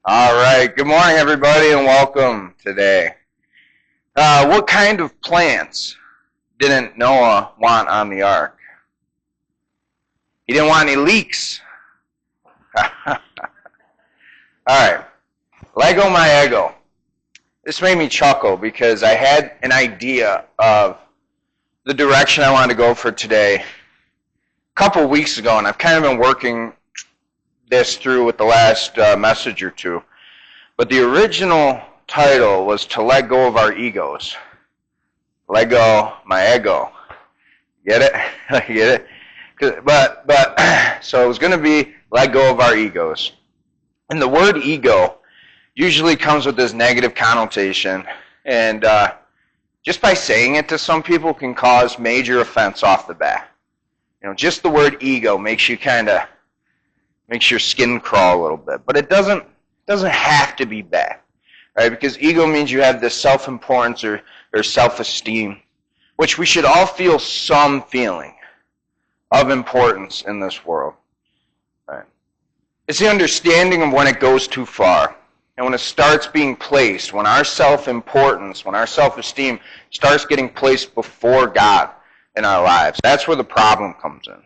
All right. Good morning, everybody, and welcome today. What kind of plants didn't Noah want on the ark? He didn't want any leaks. All right. Leggo my ego. This made me chuckle because I had an idea of the direction I wanted to go for today a couple weeks ago, and I've kind of been working this through with the last message or two. But the original title was To Let Go of Our Egos. Let go my ego. Get it? Get it? But so it was going to be let go of our egos. And the word ego usually comes with this negative connotation. And just by saying it to some people can cause major offense off the bat. You know, just the word ego makes your skin crawl a little bit. But it doesn't have to be bad, right? Because ego means you have this self-importance or self-esteem, which we should all feel some feeling of importance in this world, right? It's the understanding of when it goes too far and when it starts being placed, when our self-importance, when our self-esteem starts getting placed before God in our lives. That's where the problem comes in.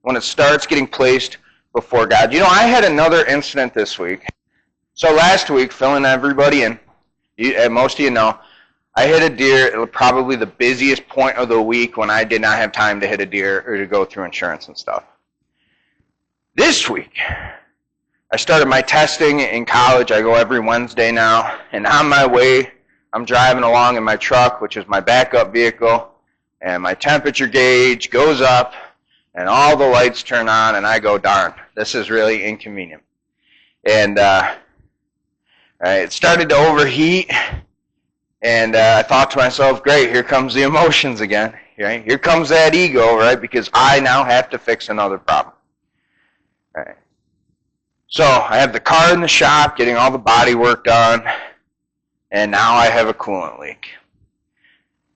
When it starts getting placed before God. You know, I had another incident this week. So last week, filling everybody in, most of you know, I hit a deer. It was probably the busiest point of the week when I did not have time to hit a deer or to go through insurance and stuff. This week, I started my testing in college. I go every Wednesday now. And on my way, I'm driving along in my truck, which is my backup vehicle, and my temperature gauge goes up, and all the lights turn on, and I go, darn, this is really inconvenient. And it started to overheat, and I thought to myself, great, here comes the emotions again. Right? Here comes that ego, right? Because I now have to fix another problem. Right. So I have the car in the shop, getting all the body work done, and now I have a coolant leak.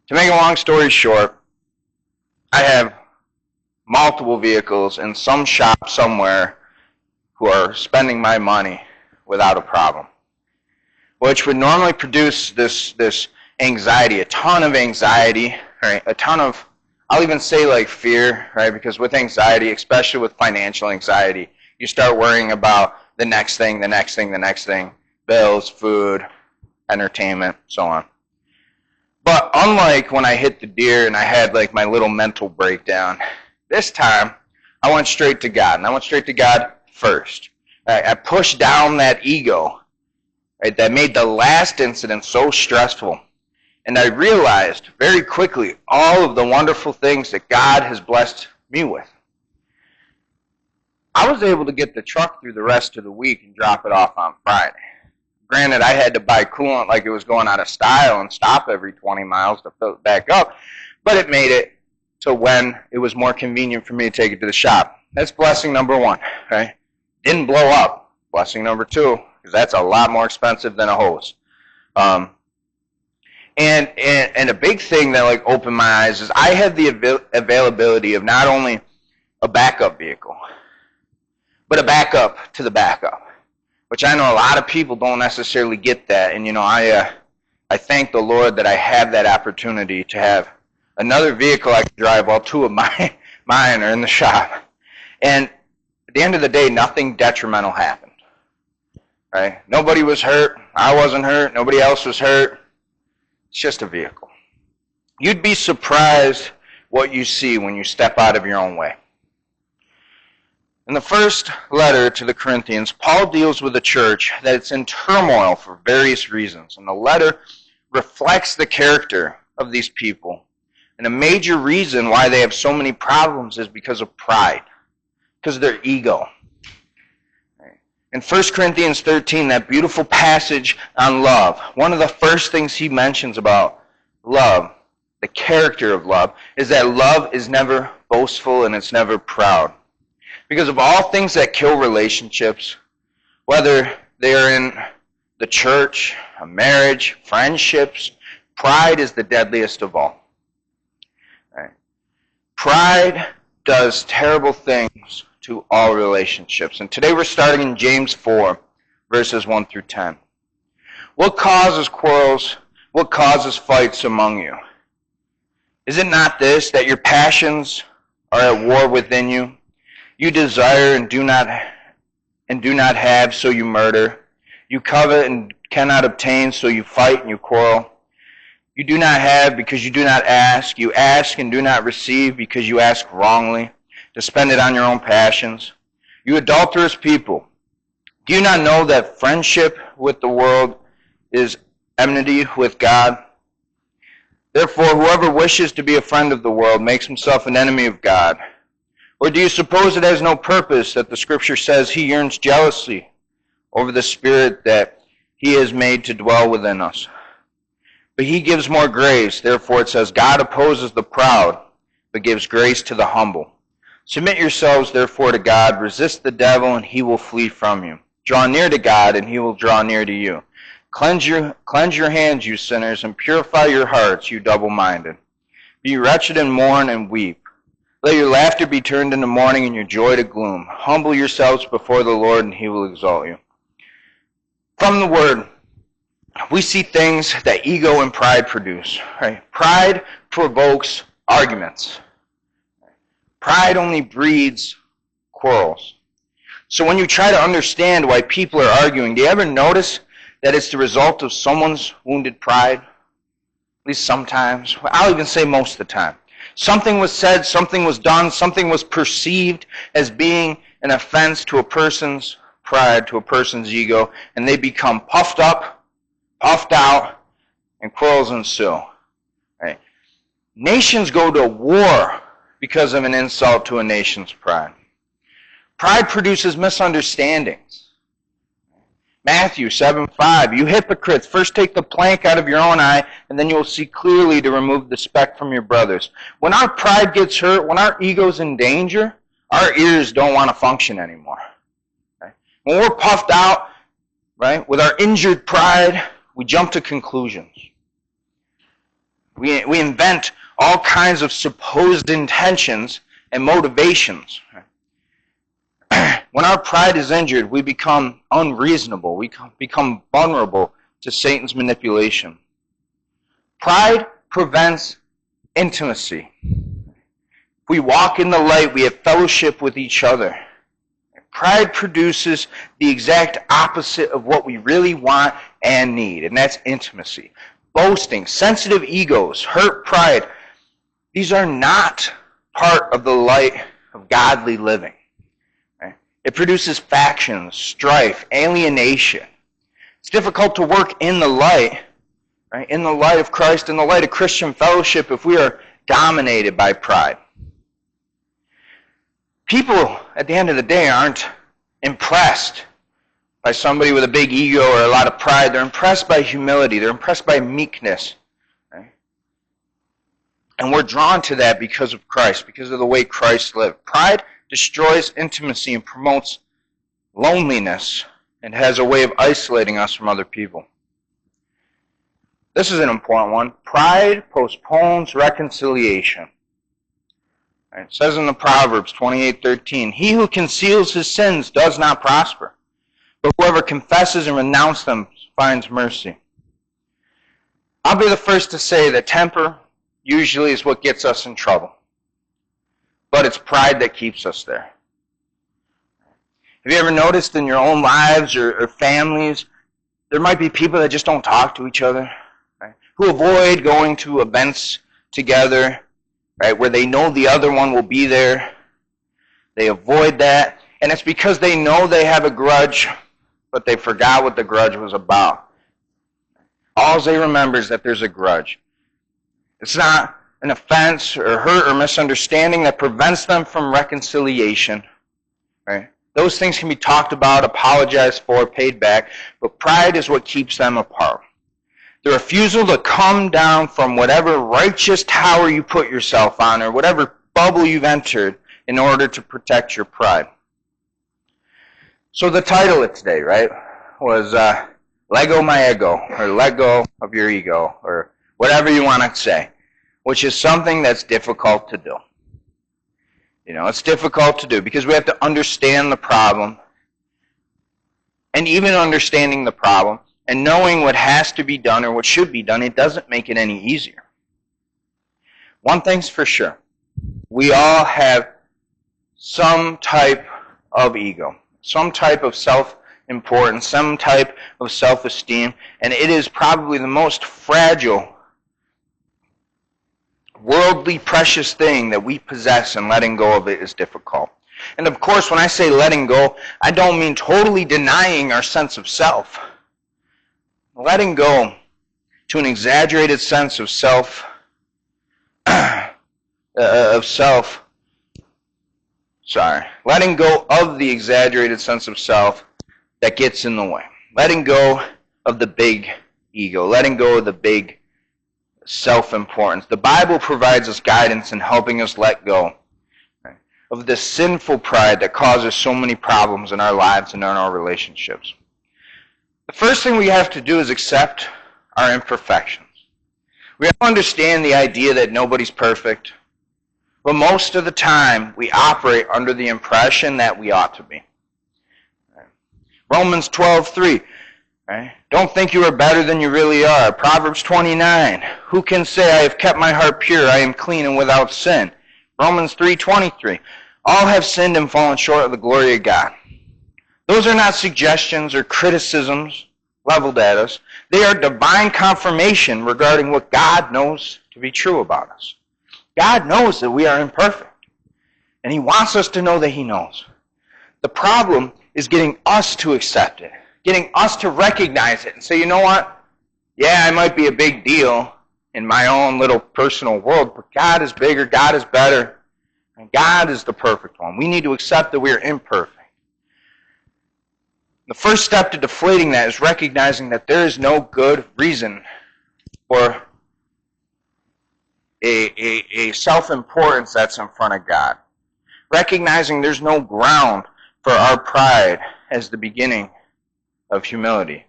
To make a long story short, I have multiple vehicles in some shop somewhere who are spending my money without a problem, which would normally produce this anxiety, a ton of anxiety, right? A ton of, I'll even say like fear, right? Because with anxiety, especially with financial anxiety, you start worrying about the next thing, bills, food, entertainment, so on. But unlike when I hit the deer and I had like my little mental breakdown, this time, I went straight to God, and I went straight to God first. I pushed down that ego, right, that made the last incident so stressful. And I realized very quickly all of the wonderful things that God has blessed me with. I was able to get the truck through the rest of the week and drop it off on Friday. Granted, I had to buy coolant like it was going out of style and stop every 20 miles to fill it back up, but it made it so when it was more convenient for me to take it to the shop. That's blessing number one, right? Didn't blow up. Blessing number two, because that's a lot more expensive than a hose. And a big thing that like opened my eyes is I had the availability of not only a backup vehicle, but a backup to the backup, which I know a lot of people don't necessarily get that. And you know, I thank the Lord that I have that opportunity to have another vehicle I can drive while two of mine are in the shop. And at the end of the day, nothing detrimental happened. Right? Nobody was hurt. I wasn't hurt. Nobody else was hurt. It's just a vehicle. You'd be surprised what you see when you step out of your own way. In the first letter to the Corinthians, Paul deals with a church that it's in turmoil for various reasons. And the letter reflects the character of these people. And a major reason why they have so many problems is because of pride, because of their ego. In 1 Corinthians 13, that beautiful passage on love, one of the first things he mentions about love, the character of love, is that love is never boastful and it's never proud. Because of all things that kill relationships, whether they are in the church, a marriage, friendships, pride is the deadliest of all. Right? Pride does terrible things to all relationships. And today we're starting in James 4, verses 1 through 10. What causes quarrels? What causes fights among you? Is it not this, that your passions are at war within you? You desire and do not have, so you murder. You covet and cannot obtain, so you fight and you quarrel. You do not have because you do not ask. You ask and do not receive because you ask wrongly, to spend it on your own passions. You adulterous people, do you not know that friendship with the world is enmity with God? Therefore, whoever wishes to be a friend of the world makes himself an enemy of God. Or do you suppose it has no purpose that the Scripture says he yearns jealously over the Spirit that he has made to dwell within us? But he gives more grace. Therefore it says, God opposes the proud, but gives grace to the humble. Submit yourselves therefore to God. Resist the devil, and he will flee from you. Draw near to God, and he will draw near to you. Cleanse your hands, you sinners, and purify your hearts, you double-minded. Be wretched and mourn and weep. Let your laughter be turned into mourning and your joy to gloom. Humble yourselves before the Lord, and he will exalt you. From the Word, we see things that ego and pride produce. Right? Pride provokes arguments. Pride only breeds quarrels. So when you try to understand why people are arguing, do you ever notice that it's the result of someone's wounded pride? At least sometimes. I'll even say most of the time. Something was said, something was done, something was perceived as being an offense to a person's pride, to a person's ego, and they become puffed up, puffed out, and quarrels ensue. Right? Nations go to war because of an insult to a nation's pride. Pride produces misunderstandings. Matthew 7:5, you hypocrites, first take the plank out of your own eye, and then you will see clearly to remove the speck from your brother's. When our pride gets hurt, when our ego's in danger, our ears don't want to function anymore. Right? When we're puffed out, right, with our injured pride, we jump to conclusions. We invent all kinds of supposed intentions and motivations. When our pride is injured, we become unreasonable. We become vulnerable to Satan's manipulation. Pride prevents intimacy. If we walk in the light, we have fellowship with each other. Pride produces the exact opposite of what we really want and need, and that's intimacy. Boasting, sensitive egos, hurt pride, these are not part of the light of godly living. Right? It produces factions, strife, alienation. It's difficult to work in the light, right? In the light of Christ, in the light of Christian fellowship, if we are dominated by pride. People, at the end of the day, aren't impressed by somebody with a big ego or a lot of pride. They're impressed by humility. They're impressed by meekness. Right? And we're drawn to that because of Christ, because of the way Christ lived. Pride destroys intimacy and promotes loneliness and has a way of isolating us from other people. This is an important one. Pride postpones reconciliation. It says in the Proverbs 28:13, he who conceals his sins does not prosper, but whoever confesses and renounces them finds mercy. I'll be the first to say that temper usually is what gets us in trouble, but it's pride that keeps us there. Have you ever noticed in your own lives or families, there might be people that just don't talk to each other, right? Who avoid going to events together, right, where they know the other one will be there. They avoid that, and it's because they know they have a grudge, but they forgot what the grudge was about. All they remember is that there's a grudge. It's not an offense or hurt or misunderstanding that prevents them from reconciliation. Right? Those things can be talked about, apologized for, paid back, but pride is what keeps them apart. The refusal to come down from whatever righteous tower you put yourself on or whatever bubble you've entered in order to protect your pride. So the title of today, right, was Leggo my ego, or let go of your ego, or whatever you want to say, which is something that's difficult to do. You know, it's difficult to do because we have to understand the problem And even understanding the problem and knowing what has to be done or what should be done, it doesn't make it any easier. One thing's for sure. We all have some type of ego, some type of self-importance, some type of self-esteem, and it is probably the most fragile, worldly, precious thing that we possess, and letting go of it is difficult. And of course, when I say letting go, I don't mean totally denying our sense of self. Letting go to an exaggerated sense of self, letting go of the exaggerated sense of self that gets in the way. Letting go of the big ego. Letting go of the big self-importance. The Bible provides us guidance in helping us let go of the sinful pride that causes so many problems in our lives and in our relationships. The first thing we have to do is accept our imperfections. We have to understand the idea that nobody's perfect, but most of the time we operate under the impression that we ought to be. Romans 12:3. Right? Don't think you are better than you really are. Proverbs 29. Who can say, I have kept my heart pure, I am clean and without sin? Romans 3:23. All have sinned and fallen short of the glory of God. Those are not suggestions or criticisms leveled at us. They are divine confirmation regarding what God knows to be true about us. God knows that we are imperfect, and He wants us to know that He knows. The problem is getting us to accept it, getting us to recognize it and say, you know what? Yeah, I might be a big deal in my own little personal world, but God is bigger, God is better, and God is the perfect one. We need to accept that we are imperfect. The first step to deflating that is recognizing that there is no good reason for a self-importance that's in front of God. Recognizing there's no ground for our pride as the beginning of humility.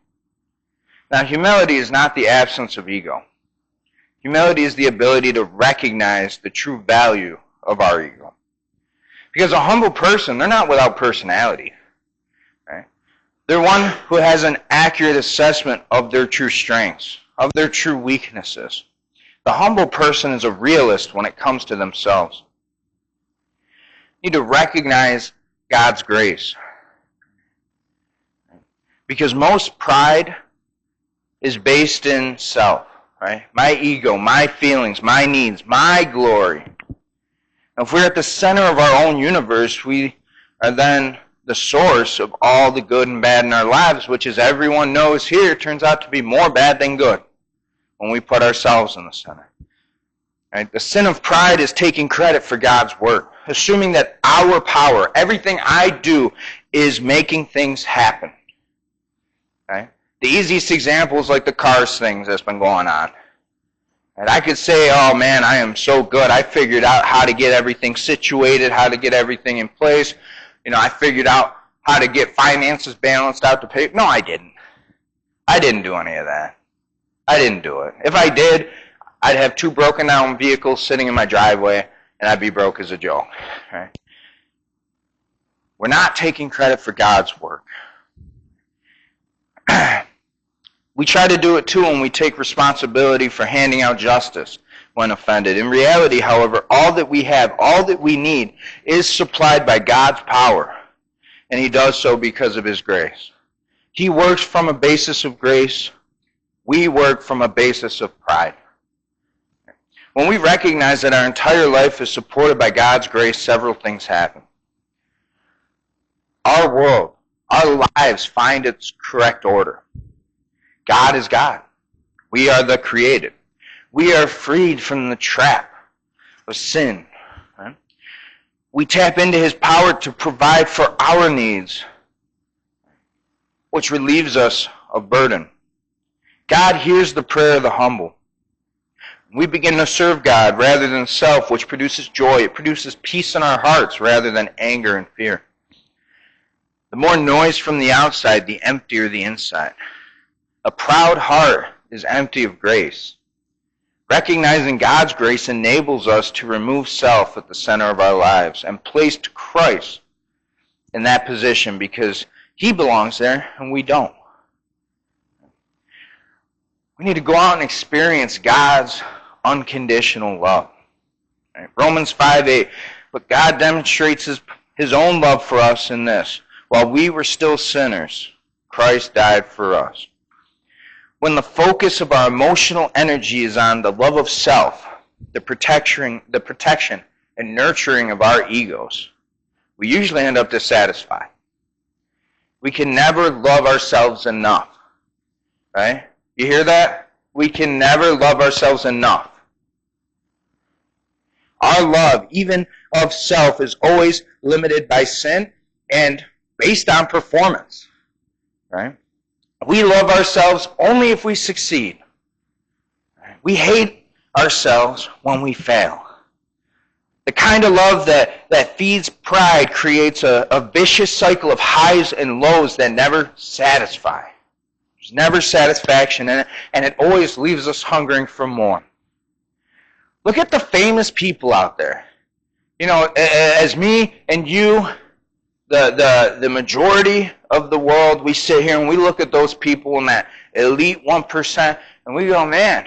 Now, humility is not the absence of ego. Humility is the ability to recognize the true value of our ego. Because a humble person, they're not without personality. Right? They're one who has an accurate assessment of their true strengths, of their true weaknesses. The humble person is a realist when it comes to themselves. You need to recognize God's grace. Because most pride is based in self, right? My ego, my feelings, my needs, my glory. Now, if we're at the center of our own universe, we are then the source of all the good and bad in our lives, which, as everyone knows here, turns out to be more bad than good when we put ourselves in the center. Right? The sin of pride is taking credit for God's work, assuming that our power, everything I do, is making things happen. Right? The easiest example is like the cars things that's been going on. And I could say, oh man, I am so good. I figured out how to get everything situated, how to get everything in place. You know, I figured out how to get finances balanced out to pay. No, I didn't. I didn't do any of that. I didn't do it. If I did, I'd have 2 broken down vehicles sitting in my driveway, and I'd be broke as a joke. Right? We're not taking credit for God's work. We try to do it too when we take responsibility for handing out justice when offended. In reality, however, all that we have, all that we need, is supplied by God's power. And He does so because of His grace. He works from a basis of grace. We work from a basis of pride. When we recognize that our entire life is supported by God's grace, several things happen. Our world, our lives find its correct order. God is God. We are the created. We are freed from the trap of sin. Right? We tap into His power to provide for our needs, which relieves us of burden. God hears the prayer of the humble. We begin to serve God rather than self, which produces joy. It produces peace in our hearts rather than anger and fear. The more noise from the outside, the emptier the inside. A proud heart is empty of grace. Recognizing God's grace enables us to remove self at the center of our lives and place Christ in that position because He belongs there, and we don't. We need to go out and experience God's unconditional love. Right? Romans 5:8. But God demonstrates his own love for us in this. While we were still sinners, Christ died for us. When the focus of our emotional energy is on the love of self, the protection and nurturing of our egos, we usually end up dissatisfied. We can never love ourselves enough. Right? You hear that? We can never love ourselves enough. Our love, even of self, is always limited by sin and based on performance. Right? We love ourselves only if we succeed. We hate ourselves when we fail. The kind of love that feeds pride creates a vicious cycle of highs and lows that never satisfy. There's never satisfaction in it, and it always leaves us hungering for more. Look at the famous people out there. You know, as me and you, the majority of the world, we sit here and we look at those people in that elite 1%, and we go, man,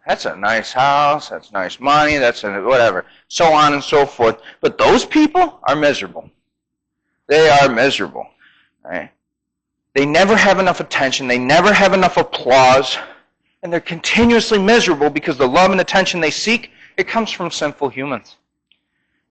that's a nice house, that's nice money, that's whatever, so on and so forth. But those people are miserable. They are miserable. Right? They never have enough attention. They never have enough applause. And they're continuously miserable because the love and attention they seek, it comes from sinful humans.